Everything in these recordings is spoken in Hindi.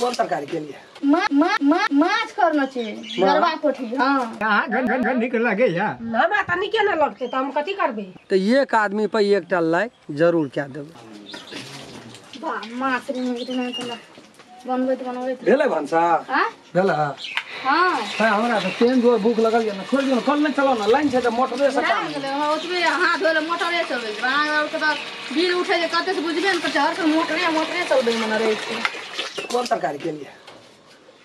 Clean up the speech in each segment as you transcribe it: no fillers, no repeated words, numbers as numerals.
कौन तरकारी के लिए माछ करना चाहिए गरबा पोठी। हां हां घन घन निकल लगे या हमरा त निके न लगते त हम कथि करबे। तो एक आदमी पे एकटा लाई जरूर क्या देबे। बा माछ रे इतना कला बनबे त बनबे भेले भन्छ हां भेले। हां हमरा त तेन जोर भूख लगल न छोड़ दियो न कल न चलाओ न लाइन से त मोटरे से काम ओतबे हाथ धोले मोटरे चलबे बाहर के त बिल उठे जे कते से बुझबे न त हर के मोटरे चलबे मन रहे छै। कौन तरकारी के लिए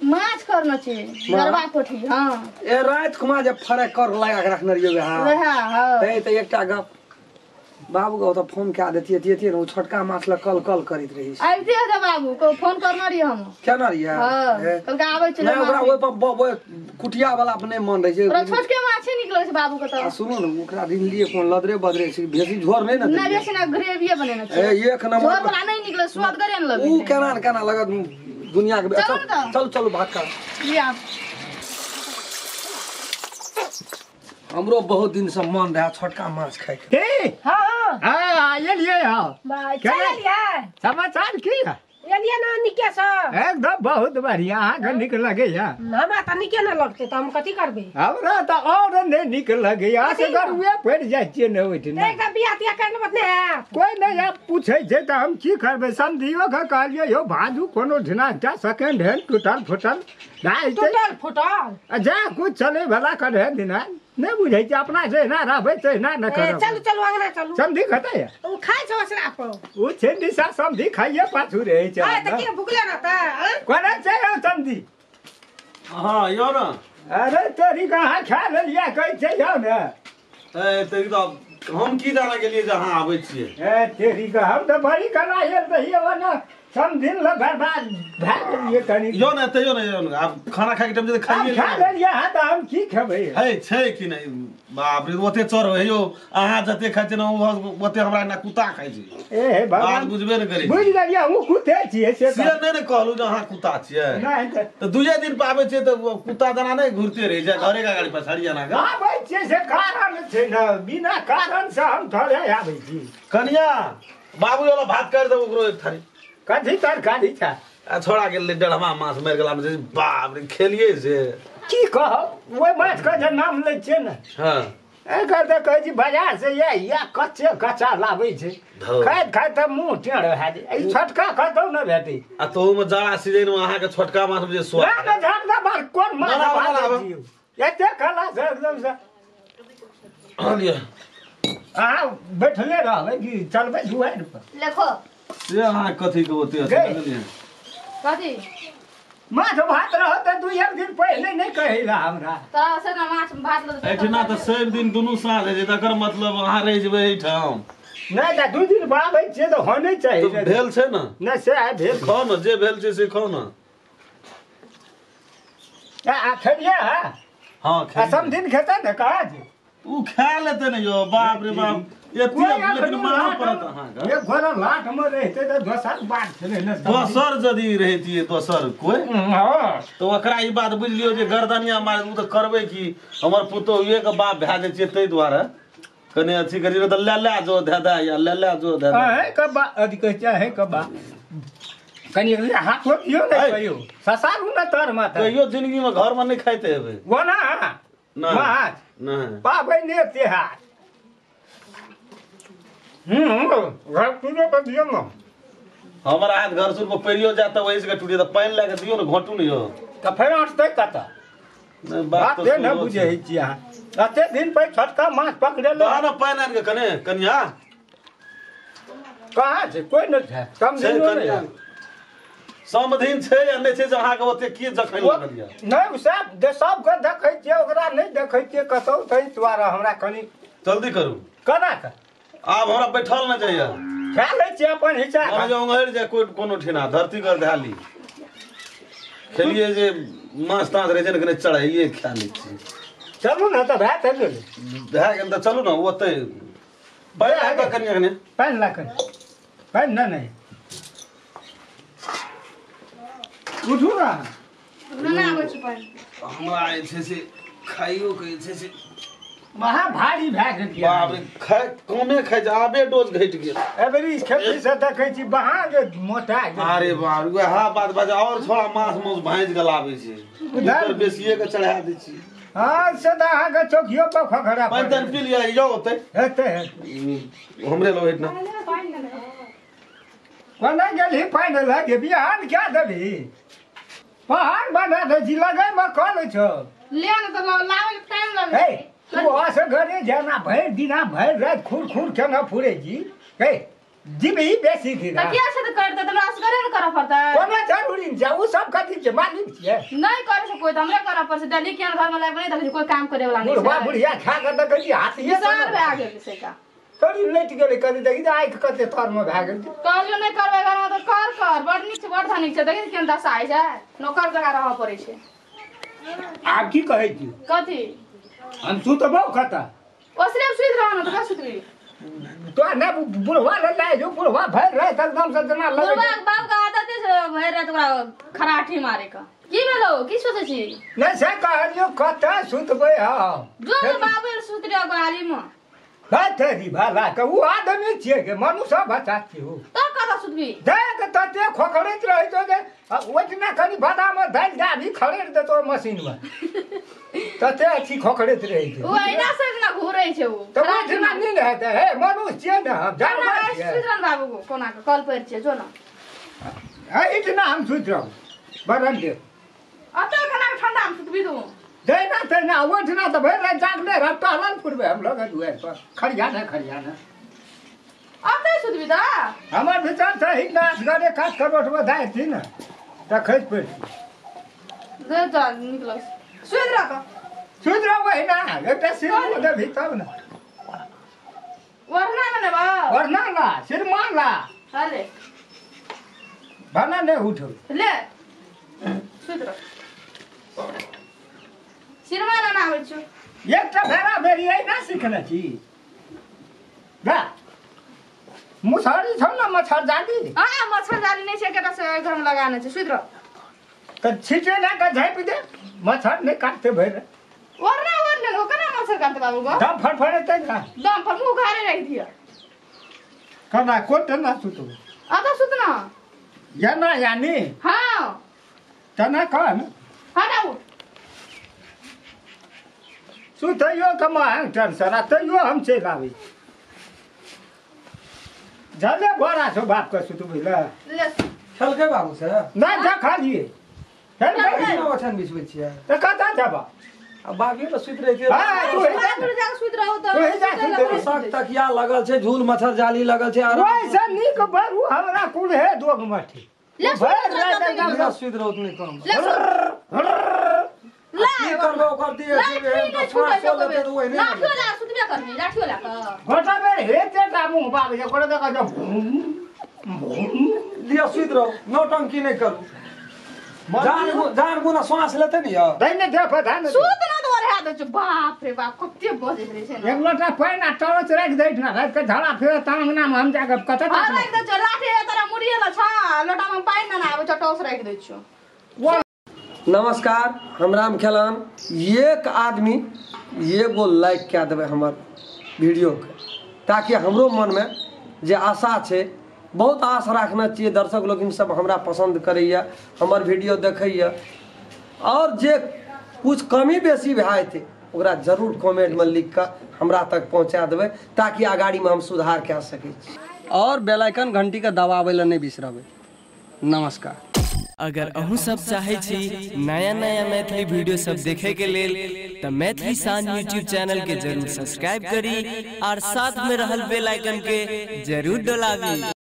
माछ करना चाहिए गरबा पोठी। हां ए रात खुमा जब फरे कर लगा के रखने रहियो हां हां ते एकटा गप बाबू को तो फोन क्या देती न वो छोटका माछ ल कल कल करित रही आइते है बाबू को फोन करना रही हम क्या ना रिया हां कल का आबै छले ओकरा ओइ पर कुटिया वाला अपने मन रहे छै। ओकरा छोटके माछे निकलै छै बाबू के त सुनो न ओकरा दिन लिए कोन लदरे बदरे छै बेसी झोर नहीं ना ना बेसी ना ग्रेवी बनेना छै। एक नंबर झोर वाला नहीं निकले स्वाद करे न लगे ऊ केना लगत दुनिया के चल चलो भात खा लिया। हमरो बहुत दिन से मन रहा छोटका माछ खाए के। ए हां हां ये लिए हां भाई चलिए समाचार की है एलिए न निके छ एकदम बहुत बढ़िया घन निकल लगे या हमरा त निके न लगते त हम कथि करबे। हमरा त और नहीं निकल लगे या से गरुए पड़ जाय छिए न ओइठ न एकदम बिया तिया करले मत ने कोई नहीं आप पूछे छै त हम की करबे समझियो का कहलिए यो भाजू कोनो ढिना ता सेकंड हैंड टूटल फुटल दाई टूटल फुटल जा कुछ चले भला करे दिना नहीं बुझे छै अपना से ना रहबे छै ना न करब। चलू चलू अंगना चलू समझी खतै उ खाइ छ ओसरा पर उ छेंदी सा समझी खाइए पाछू रहे छै। हां त के भुकले न त कोना छै हो समझी। हां यो न अरे तेरी कहाँ खा लिया कह छै जाओ न ए तेरी तो हम की जाना के लिए जहां आबै छियै ए तेरी का हम तो बड़ी कला ये रहिए वना समझिन ल बर्बाद भाग ये कनी यो न आप खाना खाए के टाइम जे खाइए खा लिया हां त हम की खेबै है छै कि नहीं बाप रे ओते चोर है यो अहाँ जते खाइ छै न ओते हमरा ना कुत्ता खाइ छै। ए बात भगवान बुझबे न करै बुझ लिया हूं कुत्ते छिए से से नहीं कहलू जे अहाँ कुत्ता छियै नहीं तो दुए दिन पावे छै तो कुत्ता जना नहीं घुरते रह जाय घरे का गाड़ी पर हरियाणा का आबै छै से कारण छै न बिना कारण से हम थोड़े आबै छी। कनिया बाबू वाला भात कर दे ओकरो एक थारी कथी तरकारी था आ छोड़ा के डेढ़वा मास मर गेला में बाप रे खेलिए से की कहब ओइ माछ का जे नाम लै छै न हां एकर त कहै छी बाजार से या कच्चे कच्चा लाबै छै धौ। खाइत खाइत त मुंह टेढ़ भए जाइ ई छोटका कतौ न भेटै आ तो में जाड़ा सीजन में अहाँ के छोटका माछ में जे स्वाद ना झटका बार कोन माछ ना, भात दियौ एते खला से एकदम से हालिए अहाँ बैठले रहबै कि चलबै दुआरि पर देखो से अहाँ कथी के ओते गई। कथि माछ भात रहत त दू एक दिन पहिले नहीं कहैला हमरा तोरा से ना माछ भात ल एठना तो सब दिन दुनू साथ है तकर मतलब अहाँ रह जेबै एठाम नहीं त दू दिन बाबै छियै त होने तो चाहिए भेल छै न नहीं से आइ भेल खाओ न जे भेल छै से खाओ न आ खेलिए हा हां आ खा समझिन खेतै न काज उ खा लेते न यो बाप रे बाप एते लेकिन मार पड़त अहाँ का एक घोड़ा लाट में रहते त दोसर बात छलै न दोसर यदि रहतिए दोसर कोई हां तो ओकरा ई बात बुझ लियो जे गर्दनिया मार उ त करबै कि हमर पुतोहिए के बाप भए जाइ छै तै दुआरे कने अथी करियो त ले जो दे या ले जो दे है कबा अधिक चाहे कबा कनी हाथ दियो न कहियो ससारू न तर माता कहियो जिंदगी में घर में नहीं खाइते हेबै गोना नहीं माछ नहीं पाबै ने तिहार घर तुरो पर दियो न हमारा हाथ घर सुर पर पेरियो जाता वही से टूटे त पानी लाके दियो न घोटू न यो त फेर हटतै कत नहीं बात तो न बुझे छी अहाँ अते दिन पे छोटका माछ पकड़े लो ना पानी आन के कने कन्या कहाँ छै कोई न छै कम छै दिन कन्या समधिन छै या नहीं छै जे अहाँ के ओते की जखै लगलिया नहीं सब के देखै छियै ओकरा नहीं देखै छियै कतौ तै द्वारा हमरा कनी जल्दी करू कना के आब हमरा बैठल न जाइए खा लै छियै अपन हिसाब हम जो उंगहर जाए कोई कोनो ठिना धरती कर धाली खेलिए जे माछ ताछ रहे छै न कने चढ़ाइए खा लै छी चलू न त भात है भए गेल त चलू न ओते पानी आके कन्या कने पानि ला कर पानि न नहीं उठू न ना आबै छै पानी हमरा जे छै से खाइयो के जे छै से महा भारी भए गेल बाप रे खाय कमे खाय छै आबे डोज घटि गेल एबरी खेती से देखै छी बहा जे मोटा गेल अरे बाप रे वएह बात बाजा और थोड़ा मांस मौस भाँज के लाबै छै इधर बेसिए के चढ़ा दै छी हाँ सदा अहाँके चौकियो पर खखड़ा पानि तानि पी लिअ जाउ ओतै हेतै हमरे लो हेट ना कोना गेलही पानि लगे बिहान क्या देबही पहाड़ बना दै छी लगैमे कल छौ ले न त लावे टाइम हे लगे तू असगरे जेना भरि दिना भरि राति खुर खुर केना फुरे छी हे जीबही बेसी त दिना के छै त करते त असगरे न करऽ पड़तै कोनो जरूरी छै उ सब कथी छै मालिक छियै नहीं करे से कोई त हमरे करऽ पड़ै डेली के घर में लाइब नहीं देखै कोई काम करे वाला नहीं बुढ़वा बुढ़िया खा के देखै छी हाथिए साल भए गेल से का थोड़ी लटि गेलै कथी देखी तऽ आँखि कते थरमे भए गेल कहलियो नहीं करबै घर में त कर बड़ नीक छै बड़ धनिक छै देखै केन दशा आइ छै नौकर जगह रहऽ पड़ै छै आब की कहै छी कथी हम सुतबो कतऽ ओसरे सुइत रह न त का सुतरी तो ने बुढ़वा ले लै जो बुढ़वा भरि राति एकदम से जेना लगै बुढ़वा बाप का आदत है भरि रात ओकरा खराठी मारे का की भेलो की सोचै छी नहि से कहलियो कतऽ सुतबै हम जो न बाबू सुतरी गाड़ी में बतेरी भाला के उ आदमी छियै के मनुष्य बच्चा छियै उ त कतऽ सुतबी देख तते खोखड़ैत रहै छौ जे ओइठना कनी बादाम दालि दाबी खड़ेर देतो मशीन में तते अच्छी खोखड़ैत रहै छै ओ एना से ना घुरै छै उ तऽ ओइठना नींद हेतै हे मनुष्य छियै ने हम जानवर छियै सुतरन बाबू को कोना के कल पर छै जो न इतना हम सुति रहू बरन दे अतऽ केना ठंडा में सुतबी तू देना तेना ओठना तऽ भरि राति जागले रह टहलन फुरबै हम लोग दुआर पर खड़िया ने अतऽ सुतबी त हमर विचार छै हितना असगरे काट करोट बधाइ थी ने तऽ खसि पड़ि दे जा निकल सुइत रह त सुति रहू एहिना एकटा सिर देबही तब ने वरना में बा वरना ला सिरमा ला अरे भाना नहीं उठो ले सुइत रह सिरमा ना आबै छ एकटा भेड़ा बेरी ना सिखने छी गा मुसहरी छौ ना मच्छर जाली आ मच्छर जाली नहीं छै केटा से घर में लगाने छै सुइत रह तऽ छिटे ना के झाँपि दे मच्छर नहीं काटते भरि वरना हो केना मच्छर काटते बाबू गो दम फड़फड़ेतै ना दम पर मुंह घारे रख दिया कना कोट ना सुतो अतऽ सुत ना याना यानी हां तना कन हटा उठ सुतैयो कमांग टेंशन आ तैयो हम चलि आबै झले बड़ा छौ बाप के सुतबै ले ले खेलकै बाबू से नहीं देखलिए केना ओछन बिछबै छियै तऽ कतऽ जेबा अब बाबी तो सुइत रहे हाँ, तू ही जा। तू जा सुइत रहू तू ही जा, सुइत रह। सक तकिया लगल छै झूल मच्छर जाली लगल छै आरो वैसे नीक बरू हमरा कुल है दोग मठी ले भरि राति एकदम बिना सुइत रहो नहीं कम ले की करबो ओकर दिए छै श्वास लेते तो ओइ लाठियो नहीं ला सुतबे करबी लाठियो ला क घोटा बेर हेते ता मुंह बाबे जे कोड़े देखा जो लिया सुइत रहो नौटंकी नहीं करू जान गुना श्वास लेते नहीं यार दैने दे पता न सुत न तो रहा दे बाप रे बाप कते बजे रे छै एक लोटा पानी आ टरच राख दैठ ना रात के झाड़ा फेर तांगना में हम जाके कतऽ आ राख दे छ लाठी तोरा मुड़िए ल छ लोटा में पानी ना आवे चटोस राख दे छ नमस्कार हम राम खेलान एक आदमी एगो लाइक क्या देवे हमर वीडियो के ताकि हमरो मन में जे आशा छै बहुत आशा रखना चाहिए दर्शक लोग सब हमरा पसंद करैया हमर वीडियो देखैया और जे कुछ कमी बेसी भए थे ओकरा जरूर कमेंट में लिख कर हमरा तक पहुंचा देबै ताकि आगाड़ी में हम सुधार कए सकै छी और बेल आइकन घंटी के दबाबै ला नहीं बिसरबै नमस्कार अगर अहू सब चाहे छी नया नया मैथिली वीडियो सब देखे के लेल त मैथिली साँझ यूट्यूब चैनल के जरूर सब्सक्राइब करी और साथ में रहल बेल आइकन के जरूर दबावी।